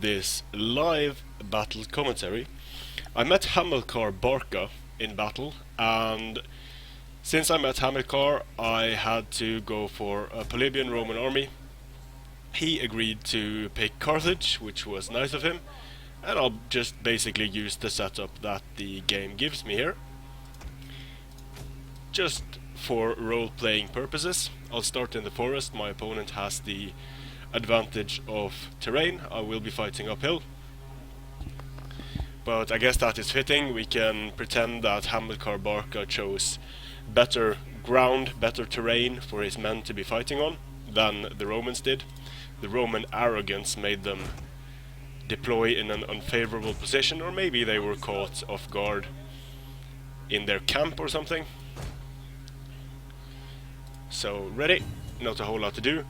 this live battle commentary. I met Hamilcar Barca in battle, and since I met Hamilcar, I had to go for a Polybian Roman army. He agreed to pick Carthage, which was nice of him, and I'll just basically use the setup that the game gives me here. Just for role-playing purposes, I'll start in the forest. My opponent has the advantage of terrain. I will be fighting uphill. But I guess that is fitting. We can pretend that Hamilcar Barca chose better ground, better terrain for his men to be fighting on than the Romans did. The Roman arrogance made them deploy in an unfavorable position, or maybe they were caught off guard in their camp or something. So ready, not a whole lot to do.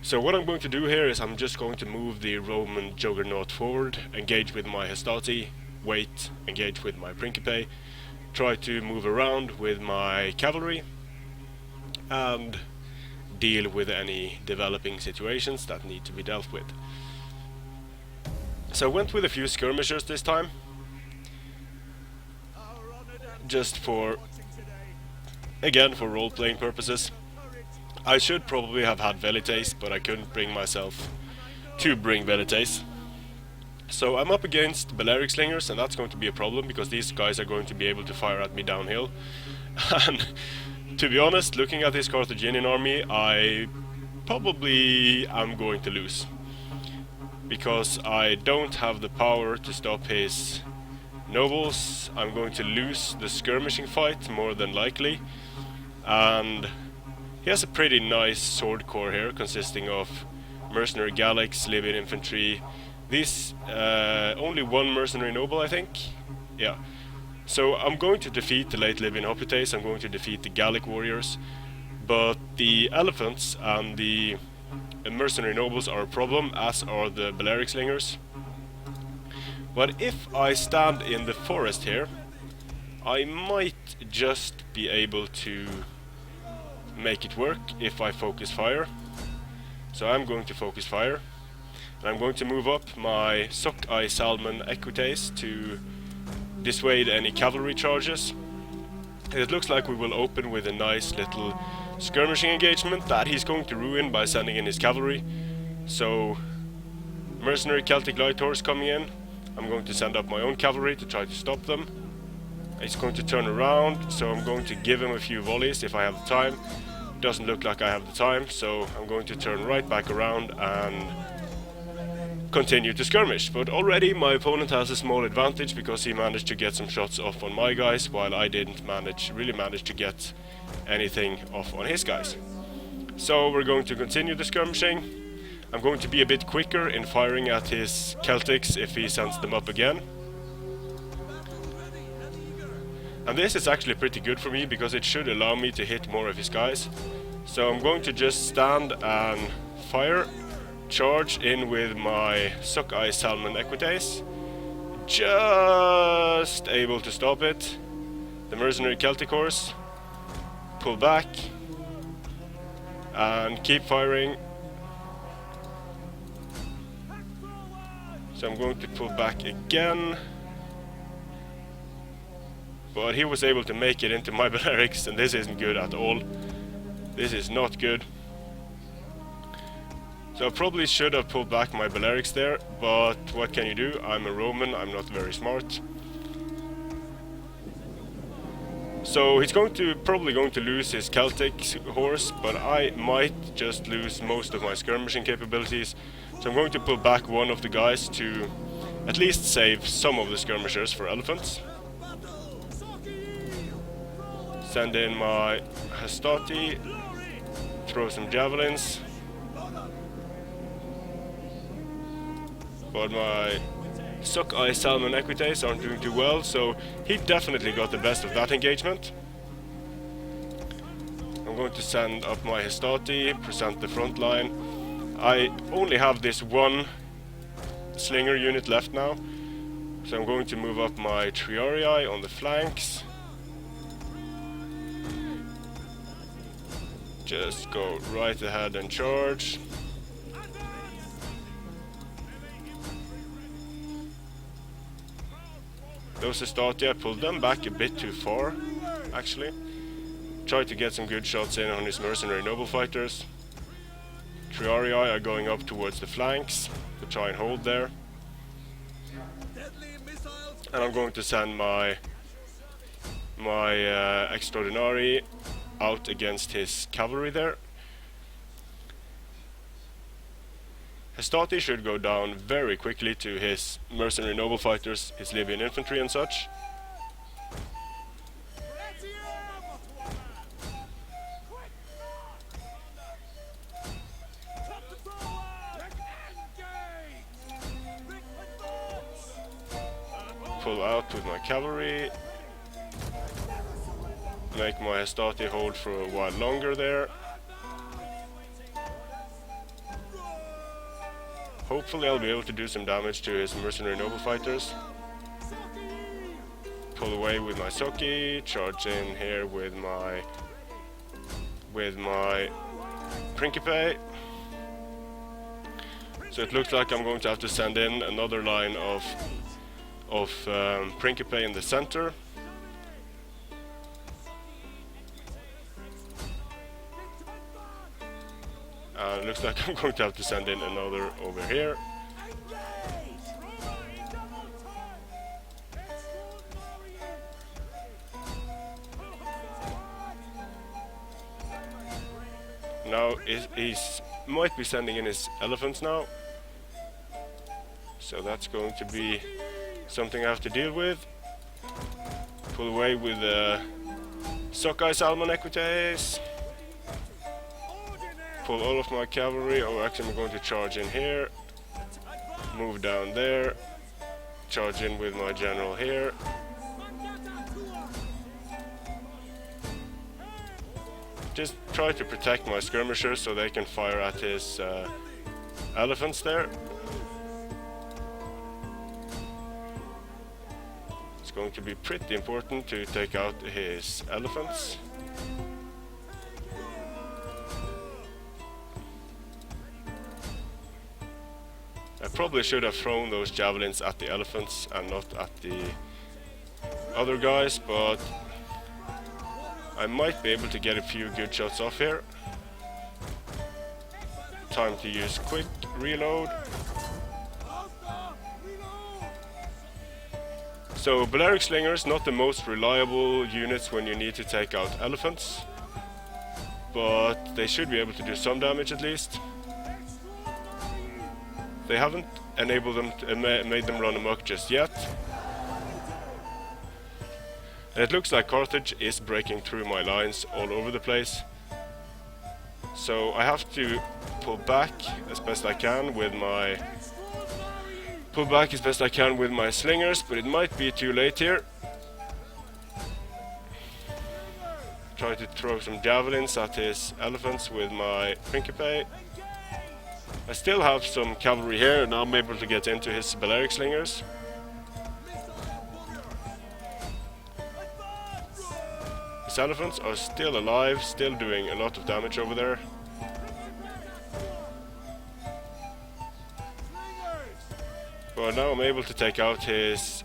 So what I'm going to do here is I'm just going to move the Roman juggernaut forward, engage with my Hastati, wait, engage with my Principe, try to move around with my cavalry, and deal with any developing situations that need to be dealt with. So I went with a few skirmishers this time, just for, again, for role-playing purposes. I should probably have had Velites, but I couldn't bring myself to bring Velites. So I'm up against Balearic Slingers, and that's going to be a problem because these guys are going to be able to fire at me downhill. And to be honest, looking at this Carthaginian army, I probably am going to lose, because I don't have the power to stop his nobles. I'm going to lose the skirmishing fight more than likely, and he has a pretty nice sword corps here, consisting of mercenary Gallics, Libyan infantry. These only one mercenary noble, I think. Yeah. So I'm going to defeat the late Libyan Hoplites. I'm going to defeat the Gallic warriors, but the elephants and the mercenary nobles are a problem, as are the Balearic Slingers. But if I stand in the forest here, I might just be able to make it work if I focus fire. So I'm going to focus fire, and I'm going to move up my Sockeye Salmon Equites to dissuade any cavalry charges. It looks like we will open with a nice little skirmishing engagement that he's going to ruin by sending in his cavalry. So mercenary Celtic Light Horse coming in, I'm going to send up my own cavalry to try to stop them. He's going to turn around, so I'm going to give him a few volleys if I have the time. Doesn't look like I have the time, so I'm going to turn right back around and continue to skirmish. But already my opponent has a small advantage because he managed to get some shots off on my guys, while I didn't really manage to get anything off on his guys. So we're going to continue the skirmishing. I'm going to be a bit quicker in firing at his Celtics if he sends them up again. And this is actually pretty good for me because it should allow me to hit more of his guys. So I'm going to just stand and fire, charge in with my Sockeye Salmon Equites. Just able to stop it. The mercenary Celtic horse, pull back and keep firing. So I'm going to pull back again, but he was able to make it into my Balearics, and this isn't good at all. This is not good. So I probably should have pulled back my Balearics there, but what can you do? I'm a Roman, I'm not very smart. So he's probably going to lose his Celtic horse, but I might just lose most of my skirmishing capabilities. So I'm going to pull back one of the guys to at least save some of the skirmishers for elephants. Send in my Hastati, throw some javelins. But my Sockeye Salmon Equites aren't doing too well, so he definitely got the best of that engagement. I'm going to send up my Hastati, present the front line. I only have this one slinger unit left now, so I'm going to move up my Triarii on the flanks. Just go right ahead and charge. Those Estati, I pulled them back a bit too far, actually. Tried to get some good shots in on his mercenary noble fighters. Triarii are going up towards the flanks to try and hold there. And I'm going to send my Extraordinary out against his cavalry there. Hastati should go down very quickly to his mercenary noble fighters, his Libyan infantry and such. Pull out with my cavalry. Make my Hastati hold for a while longer there. Hopefully I'll be able to do some damage to his mercenary noble fighters. Pull away with my Soki, charge in here with my Principe. So it looks like I'm going to have to send in another line of Principe in the center. It looks like I'm going to have to send in another over here. Now he might be sending in his elephants now. So that's going to be something I have to deal with. Pull away with the Sokai Salmon Equites. Pull all of my cavalry. Oh, actually I'm going to charge in here. Move down there. Charge in with my general here. Just try to protect my skirmishers so they can fire at his elephants there. It's going to be pretty important to take out his elephants. I probably should have thrown those javelins at the elephants and not at the other guys, but I might be able to get a few good shots off here. Time to use quick reload. So Balearic Slingers, not the most reliable units when you need to take out elephants, but they should be able to do some damage at least. They haven't enabled them to, made them run amok just yet. And it looks like Carthage is breaking through my lines all over the place. So I have to pull back as best I can with my slingers, but it might be too late here. Try to throw some javelins at his elephants with my Principe. I still have some cavalry here, and now I'm able to get into his Balearic Slingers. His elephants are still alive, still doing a lot of damage over there. But now I'm able to take out his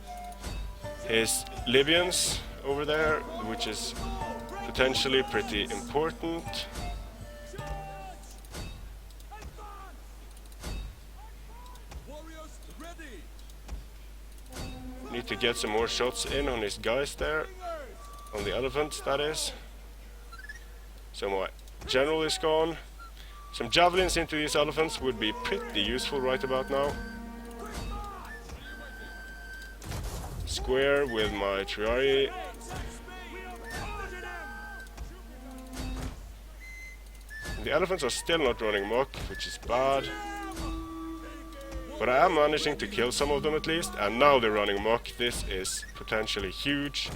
Libyans over there, which is potentially pretty important. Need to get some more shots in on his guys there, on the elephants that is. So my general is gone. Some javelins into these elephants would be pretty useful right about now. Square with my Triarii. The elephants are still not running amok, which is bad. But I am managing to kill some of them at least, and now they're running amok. This is potentially huge.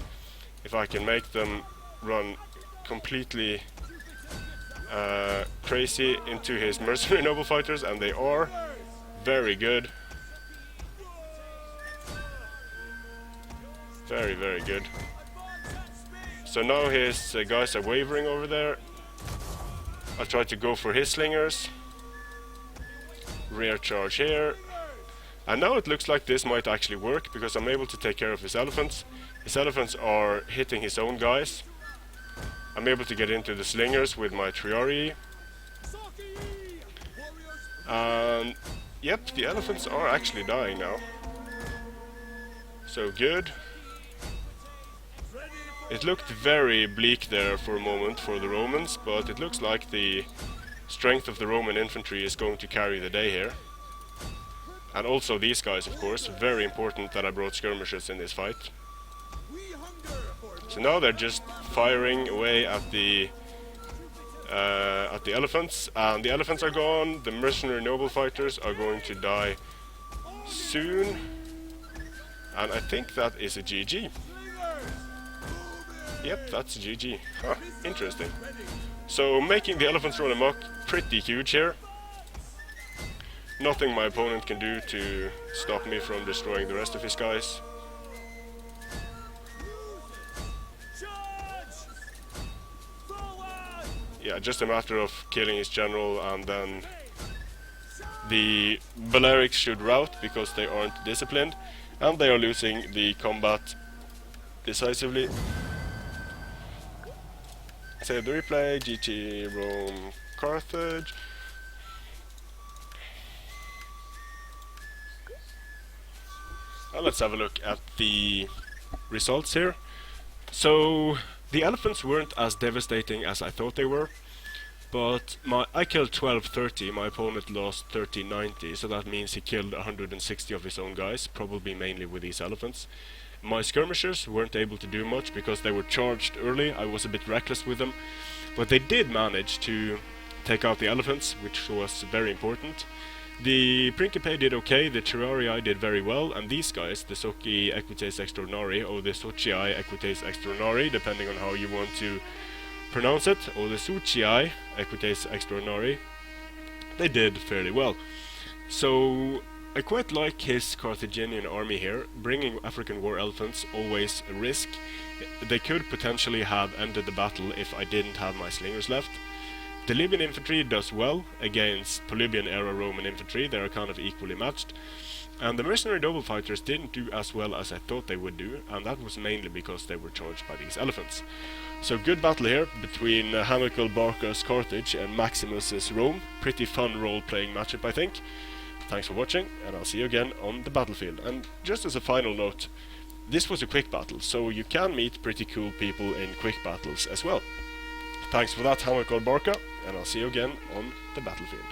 If I can make them run completely crazy into his mercenary noble fighters, and they are. Very good. Very, very good. So now his guys are wavering over there. I'll try to go for his slingers. Rear charge here. And now it looks like this might actually work, because I'm able to take care of his elephants. His elephants are hitting his own guys. I'm able to get into the slingers with my Triarii. And yep, the elephants are actually dying now. So good. It looked very bleak there for a moment for the Romans, but it looks like the strength of the Roman infantry is going to carry the day here. And also these guys, of course, very important that I brought skirmishers in this fight. So now they're just firing away at the elephants, and the elephants are gone. The mercenary noble fighters are going to die soon, and I think that is a GG. Yep, that's a GG. Huh, interesting. So making the elephants run amok, pretty huge here. Nothing my opponent can do to stop me from destroying the rest of his guys. Yeah, just a matter of killing his general, and then the Balearics should rout because they aren't disciplined, and they are losing the combat decisively. Save the replay, GT Rome Carthage. Now let's have a look at the results here. So the elephants weren't as devastating as I thought they were, but I killed 1230, my opponent lost 1390, so that means he killed 160 of his own guys, probably mainly with these elephants. My skirmishers weren't able to do much because they were charged early. I was a bit reckless with them, but they did manage to take out the elephants, which was very important. The Principe did okay, the Triarii did very well, and these guys, the Socii Equites Extraordinari, or the Socii Equites Extraordinari, depending on how you want to pronounce it, or the Socii Equites Extraordinari, they did fairly well. So I quite like his Carthaginian army here. Bringing African war elephants, always a risk. They could potentially have ended the battle if I didn't have my slingers left. The Libyan infantry does well against Polybian era Roman infantry, they are kind of equally matched. And the mercenary noble fighters didn't do as well as I thought they would do, and that was mainly because they were charged by these elephants. So good battle here between Hamilcar Barca's Carthage and Maximus's Rome. Pretty fun role-playing matchup, I think. Thanks for watching, and I'll see you again on the battlefield. And just as a final note, this was a quick battle, so you can meet pretty cool people in quick battles as well. Thanks for that, Hamilcar Barca, and I'll see you again on the battlefield.